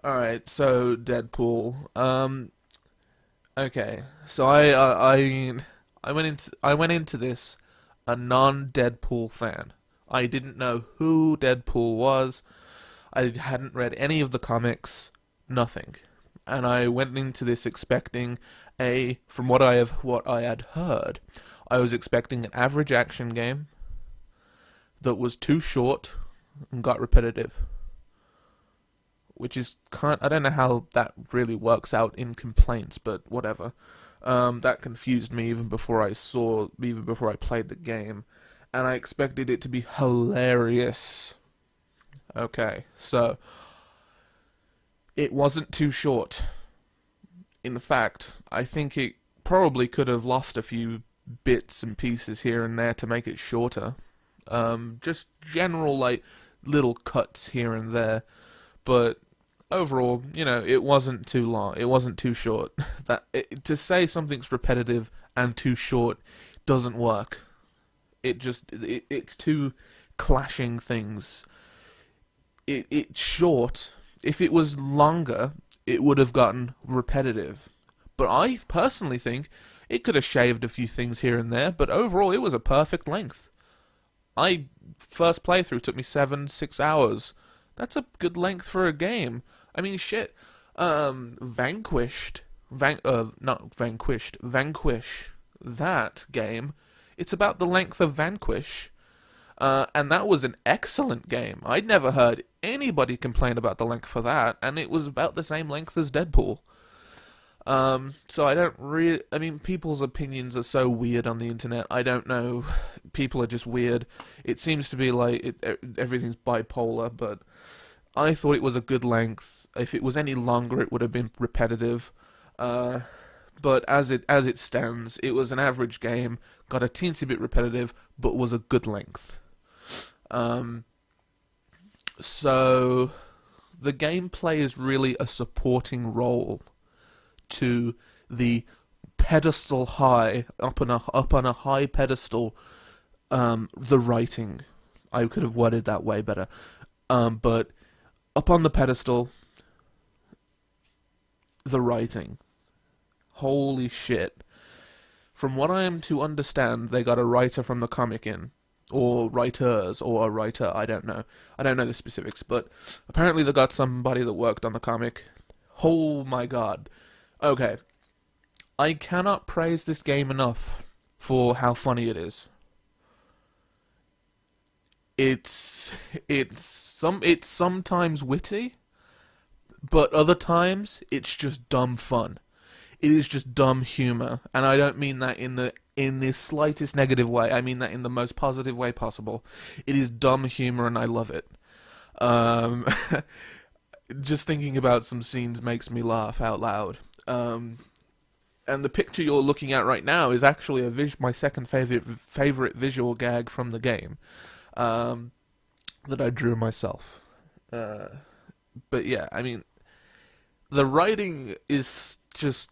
Alright, so Deadpool. Okay. So I went into this a non-Deadpool fan. I didn't know who Deadpool was. I hadn't read any of the comics, nothing. And I went into this expecting from what I had heard, I was expecting an average action game that was too short and got repetitive, which is I don't know how that really works out in complaints, but whatever. That confused me even before I played the game, and I expected it to be hilarious. Okay, so it wasn't too short. In fact, I think it probably could have lost a few bits and pieces here and there to make it shorter. Just general like little cuts here and there, but overall, it wasn't too long. It wasn't too short. To say something's repetitive and too short doesn't work. It's two clashing things. It's short. If it was longer, it would have gotten repetitive. But I personally think it could have shaved a few things here and there, but overall it was a perfect length. I first playthrough took me 6 hours. That's a good length for a game. I mean, shit. Not Vanquished, Vanquish. That game. It's about the length of Vanquish. And that was an excellent game. I'd never heard anybody complain about the length for that, and it was about the same length as Deadpool. So I don't really. I mean, people's opinions are so weird on the internet. I don't know. People are just weird. It seems to be like everything's bipolar, but I thought it was a good length. If it was any longer, it would have been repetitive. But as it stands, it was an average game. Got a teensy bit repetitive, but was a good length. So the gameplay is really a supporting role to the pedestal high, up on a high pedestal. The writing, I could have worded that way better. But up on the pedestal, the writing. Holy shit. From what I am to understand, they got a writer from the comic in. Or writers, or a writer, I don't know. I don't know the specifics, but apparently they got somebody that worked on the comic. Oh my god. Okay. I cannot praise this game enough for how funny it is. It's sometimes witty, but other times it's just dumb fun. It is just dumb humor, and I don't mean that in the slightest negative way. I mean that in the most positive way possible. It is dumb humor, and I love it. Um, just thinking about some scenes makes me laugh out loud. And the picture you're looking at right now is actually my second favorite visual gag from the game, that I drew myself. But yeah, I mean, the writing is just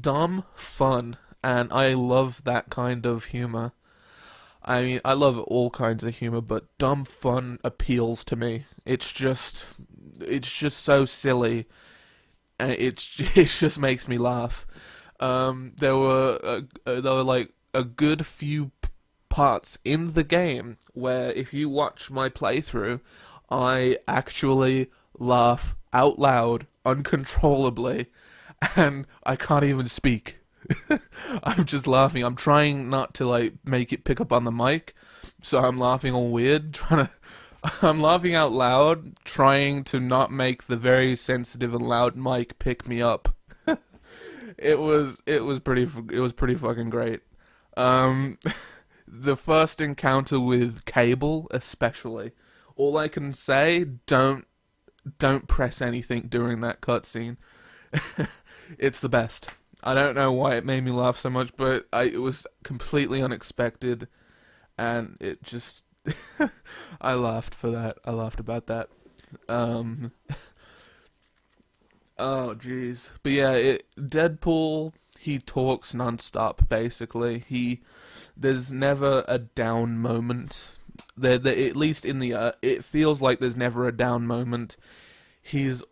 dumb fun, and I love that kind of humor. I mean, I love all kinds of humor, but dumb fun appeals to me. It's just so silly, and it just makes me laugh. There were like a good few parts in the game where if you watch my playthrough, I actually laugh out loud uncontrollably, and I can't even speak. I'm just laughing. I'm trying not to like make it pick up on the mic, so I'm laughing all weird, I'm laughing out loud, trying to not make the very sensitive and loud mic pick me up. It was pretty fucking great. Um, the first encounter with Cable, especially. All I can say, don't press anything during that cutscene. It's the best. I don't know why it made me laugh so much, but it was completely unexpected, and it just I laughed for that. I laughed about that. Um, oh jeez, but yeah, Deadpool. He talks nonstop. Basically, there's never a down moment. At least in the it feels like there's never a down moment. He's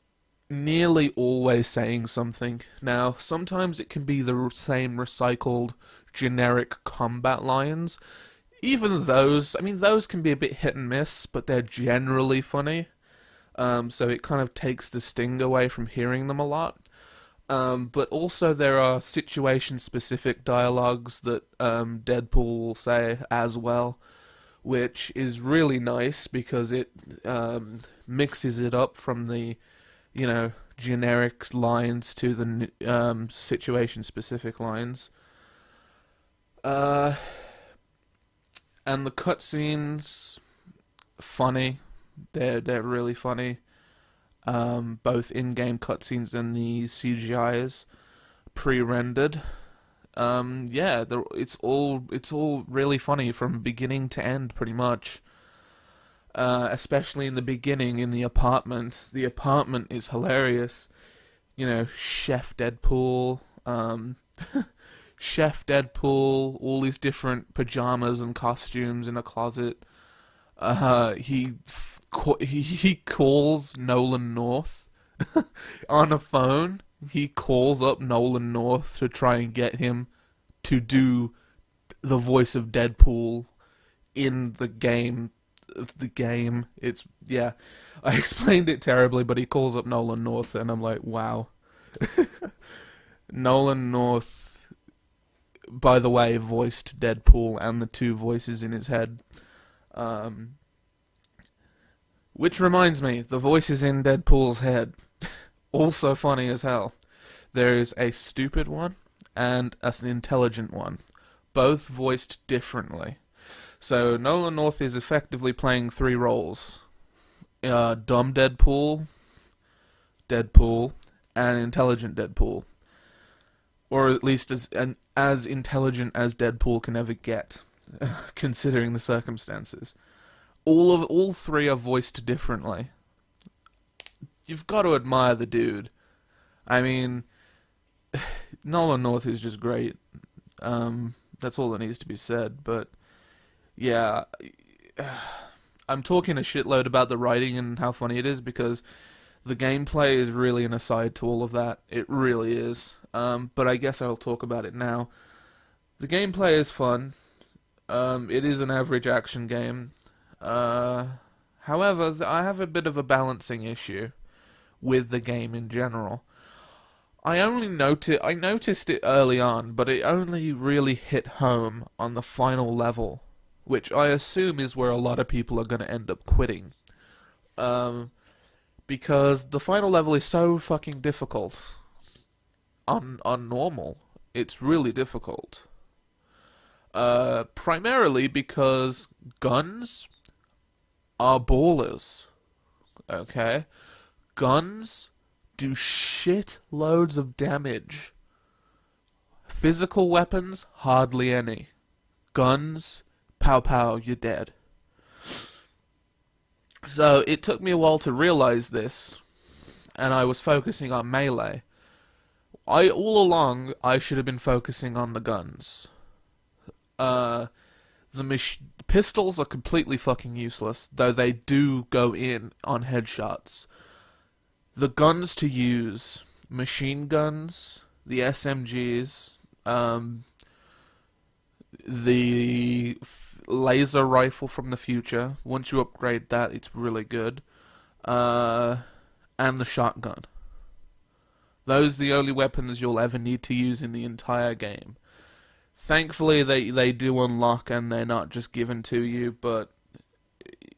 nearly always saying something. Now, sometimes it can be the same recycled generic combat lines. Even those, I mean, those can be a bit hit and miss, but they're generally funny. So it kind of takes the sting away from hearing them a lot. But also there are situation-specific dialogues that Deadpool will say as well, which is really nice because it mixes it up from the, generic lines to the situation-specific lines. Uh, and the cutscenes, funny. They're really funny. Both in-game cutscenes and the CGIs pre-rendered. Yeah, it's all really funny from beginning to end, pretty much. Especially in the beginning in the apartment. The apartment is hilarious. Chef Deadpool, Chef Deadpool, all these different pajamas and costumes in a closet. He calls Nolan North on a phone. He calls up Nolan North to try and get him to do the voice of Deadpool in the game. It's, yeah. I explained it terribly, but he calls up Nolan North, and I'm like, wow. Nolan North, by the way, voiced Deadpool and the two voices in his head. Which reminds me, the voices in Deadpool's head, also funny as hell. There is a stupid one and an intelligent one, both voiced differently. So Nolan North is effectively playing three roles: dumb Deadpool, and intelligent Deadpool, or at least as intelligent as Deadpool can ever get, considering the circumstances. All three are voiced differently. You've got to admire the dude. I mean, Nolan North is just great. That's all that needs to be said. But yeah, I'm talking a shitload about the writing and how funny it is because the gameplay is really an aside to all of that. It really is. But I guess I'll talk about it now. The gameplay is fun. It is an average action game. However, I have a bit of a balancing issue with the game in general. I noticed it early on, but it only really hit home on the final level, which I assume is where a lot of people are going to end up quitting. Because the final level is so fucking difficult. On normal, it's really difficult. Primarily because guns are ballers. Okay? Guns do shit loads of damage. Physical weapons, hardly any. Guns, pow pow, you're dead. So it took me a while to realize this, and I was focusing on melee. All along, I should have been focusing on the guns. Pistols are completely fucking useless, though they do go in on headshots. The guns to use: machine guns, the SMGs, the laser rifle from the future. Once you upgrade that, it's really good. And the shotgun. Those are the only weapons you'll ever need to use in the entire game. Thankfully, they do unlock and they're not just given to you, but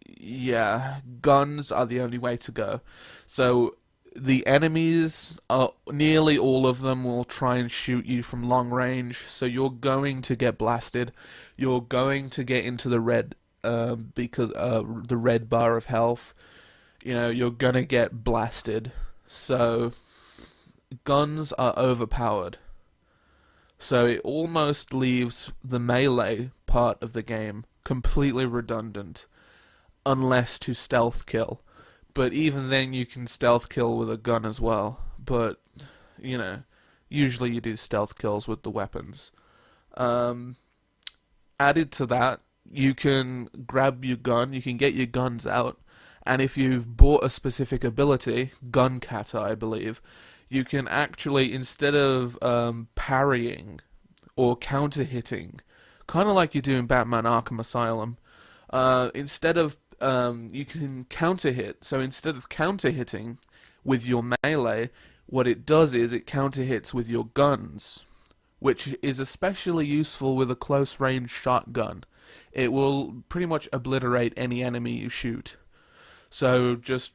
yeah, guns are the only way to go. So the enemies, nearly all of them will try and shoot you from long range, so you're going to get blasted. You're going to get into the red, because the red bar of health. You're gonna get blasted. So guns are overpowered. So it almost leaves the melee part of the game completely redundant, unless to stealth kill. But even then you can stealth kill with a gun as well. But, usually you do stealth kills with the weapons. Added to that, you can grab your gun, you can get your guns out, And if you've bought a specific ability, Gun Kata, I believe, you can actually, instead of parrying or counter hitting, kind of like you do in Batman Arkham Asylum, instead of you can counter hit. So instead of counter hitting with your melee, what it does is it counter hits with your guns, which is especially useful with a close range shotgun. It will pretty much obliterate any enemy you shoot. So just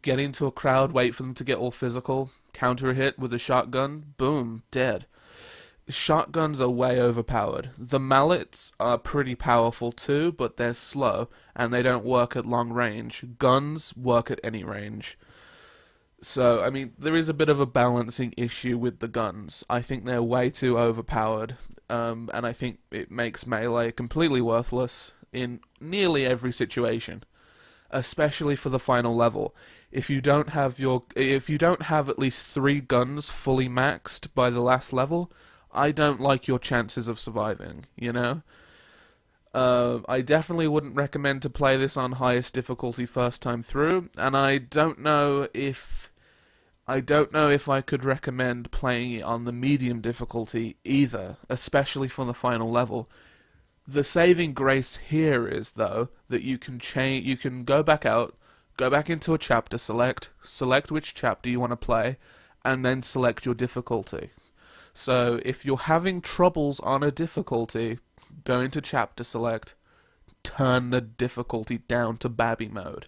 get into a crowd, wait for them to get all physical, counter a hit with a shotgun, boom, dead. Shotguns are way overpowered. The mallets are pretty powerful too, but they're slow, and they don't work at long range. Guns work at any range. So, I mean, there is a bit of a balancing issue with the guns. I think they're way too overpowered, and I think it makes melee completely worthless in nearly every situation, especially for the final level. If you don't have at least 3 guns fully maxed by the last level, I don't like your chances of surviving, you know? I definitely wouldn't recommend to play this on highest difficulty first time through, and I don't know if I could recommend playing it on the medium difficulty either, especially for the final level. The saving grace here is, though, that you can go back out, go back into a chapter, select which chapter you want to play, and then select your difficulty. So if you're having troubles on a difficulty, go into chapter select, turn the difficulty down to babby mode.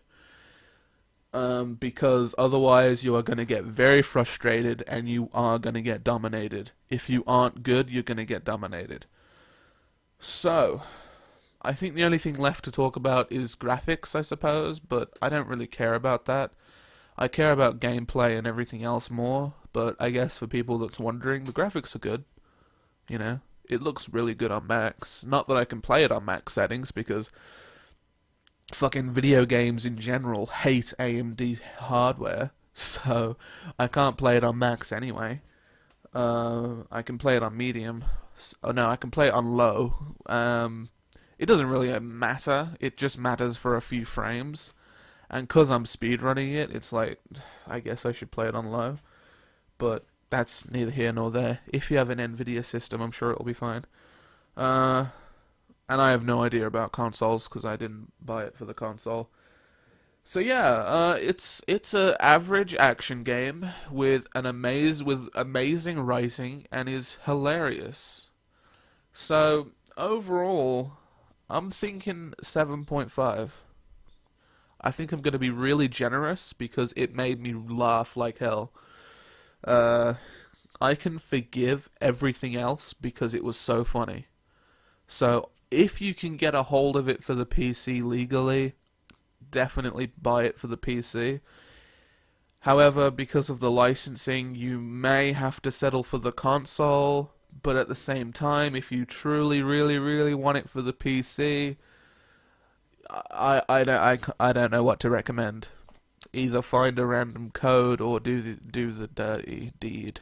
Because otherwise you are going to get very frustrated and you are going to get dominated. If you aren't good, you're going to get dominated. So, I think the only thing left to talk about is graphics, I suppose, but I don't really care about that. I care about gameplay and everything else more, but I guess for people that's wondering, the graphics are good. You know, it looks really good on max. Not that I can play it on max settings, because fucking video games in general hate AMD hardware, so I can't play it on max anyway. I can play it on medium. Oh no, I can play it on low. It doesn't really matter, it just matters for a few frames. And because I'm speedrunning it, it's like, I guess I should play it on low. But that's neither here nor there. If you have an NVIDIA system, I'm sure it'll be fine. And I have no idea about consoles, because I didn't buy it for the console. So yeah, it's an average action game with amazing writing and is hilarious. So overall, I'm thinking 7.5. I think I'm going to be really generous because it made me laugh like hell. I can forgive everything else because it was so funny. So if you can get a hold of it for the PC legally, definitely buy it for the PC. However, because of the licensing, you may have to settle for the console, but at the same time, if you truly, really, really want it for the PC, I don't know what to recommend. Either find a random code or do the dirty deed.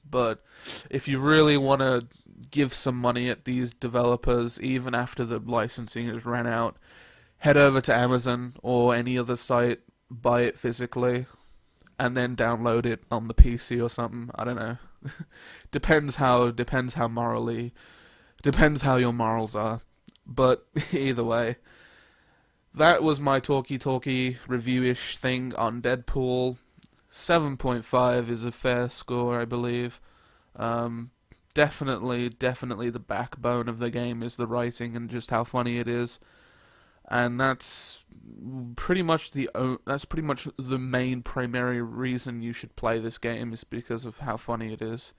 But if you really want to give some money at these developers, even after the licensing has ran out, head over to Amazon or any other site, buy it physically, and then download it on the PC or something. I don't know. depends how your morals are. But either way, that was my talky review-ish thing on Deadpool. 7.5 is a fair score, I believe. Definitely the backbone of the game is the writing and just how funny it is. And that's pretty much the main primary reason you should play this game, is because of how funny it is.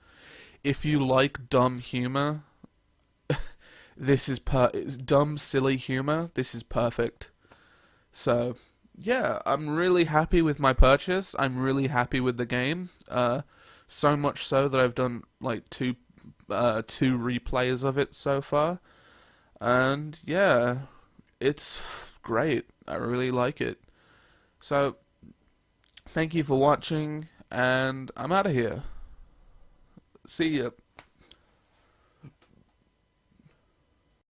If you like dumb humor, this is dumb, silly humor. This is perfect. So, yeah, I'm really happy with my purchase. I'm really happy with the game. So much so that I've done like two replays of it so far. And yeah, it's great. I really like it. So, thank you for watching, and I'm out of here. See ya.